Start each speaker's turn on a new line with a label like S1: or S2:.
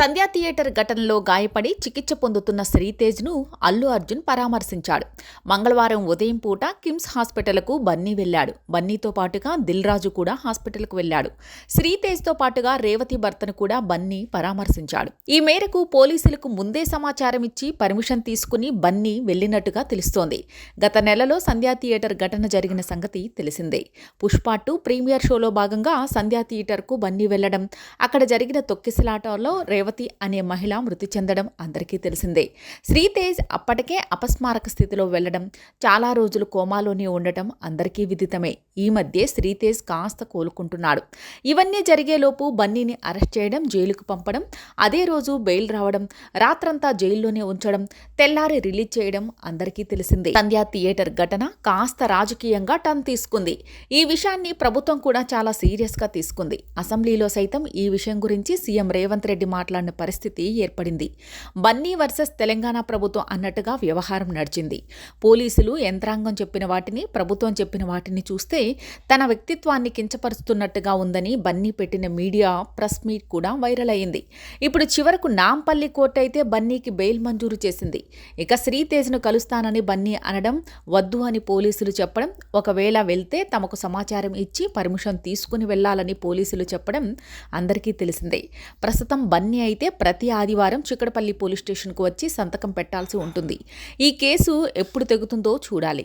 S1: సంధ్యా theatre ఘటనలో గాయపడి చికిత్స పొందుతున్న శ్రీతేజ్ను అల్లు అర్జున్ పరామర్శించాడు. మంగళవారం ఉదయం పూట కిమ్స్ హాస్పిటల్కు బన్నీ వెళ్లాడు. బన్నీతో పాటుగా దిల్ రాజు కూడా హాస్పిటల్కు వెళ్లాడు. శ్రీతేజ్తో పాటుగా రేవతి భర్తను కూడా బన్నీ పరామర్శించాడు. ఈ మేరకు పోలీసులకు ముందే సమాచారం ఇచ్చి పర్మిషన్ తీసుకుని బన్నీ వెళ్లినట్టుగా తెలుస్తోంది. గత నెలలో సంధ్యా థియేటర్ ఘటన జరిగిన సంగతి తెలిసిందే. పుష్ప 2 ప్రీమియర్ షోలో భాగంగా సంధ్యా థియేటర్కు బన్నీ వెళ్లడం, అక్కడ జరిగిన తొక్కిసలాటలో రేవతి అనే మహిళ మృతి చెందడం అందరికీ తెలిసిందే. శ్రీతేజ్ అప్పటికే అపస్మారక స్థితిలో వెళ్లడం, చాలా రోజులు కోమాలోనే ఉండటం అందరికీ విదితమే. ఈ మధ్య శ్రీతేజ్ కాస్త కోలుకుంటున్నాడు. ఇవన్నీ జరిగేలోపు బన్నీని అరెస్ట్ చేయడం, జైలుకు పంపడం, అదే రోజు బెయిల్ రావడం, రాత్రంతా జైల్లోనే ఉంచడం, తెల్లారి రిలీజ్ చేయడం అందరికీ తెలిసిందే. సంధ్యా థియేటర్ ఘటన కాస్త రాజకీయంగా టర్న్ తీసుకుంది. ఈ విషయాన్ని ప్రభుత్వం కూడా చాలా సీరియస్గా తీసుకుంది. అసెంబ్లీలో సైతం ఈ విషయం గురించి సీఎం రేవంత్ రెడ్డి మాట్లాడిన పరిస్థితి ఏర్పడింది. బన్నీ వర్సెస్ తెలంగాణ ప్రభుత్వం అన్నట్టుగా వ్యవహారం నడిచింది. పోలీసులు, యంత్రాంగం చెప్పిన వాటిని, ప్రభుత్వం చెప్పిన వాటిని చూస్తే తన వ్యక్తిత్వాన్ని కించపరుస్తున్నట్టుగా ఉందని బన్నీ పెట్టిన మీడియా ప్రెస్ మీట్ కూడా వైరల్ అయింది. ఇప్పుడు చివరకు నాంపల్లి కోర్టు అయితే బన్నీకి బెయిల్ మంజూరు చేసింది. ఇక శ్రీతేజ్ను కలుస్తానని బన్నీ అనడం, వద్దు అని పోలీసులు చెప్పడం, ఒకవేళ వెళ్తే తమకు సమాచారం ఇచ్చి పర్మిషన్ తీసుకుని వెళ్లాలని పోలీసులు చెప్పడం అందరికీ తెలిసిందే. ప్రస్తుతం బన్నీ అయితే ప్రతి ఆదివారం చిక్కడపల్లి పోలీస్ స్టేషన్కు వచ్చి సంతకం పెట్టాల్సి ఉంటుంది. ఈ కేసు ఎప్పుడు తెగుతుందో చూడాలి.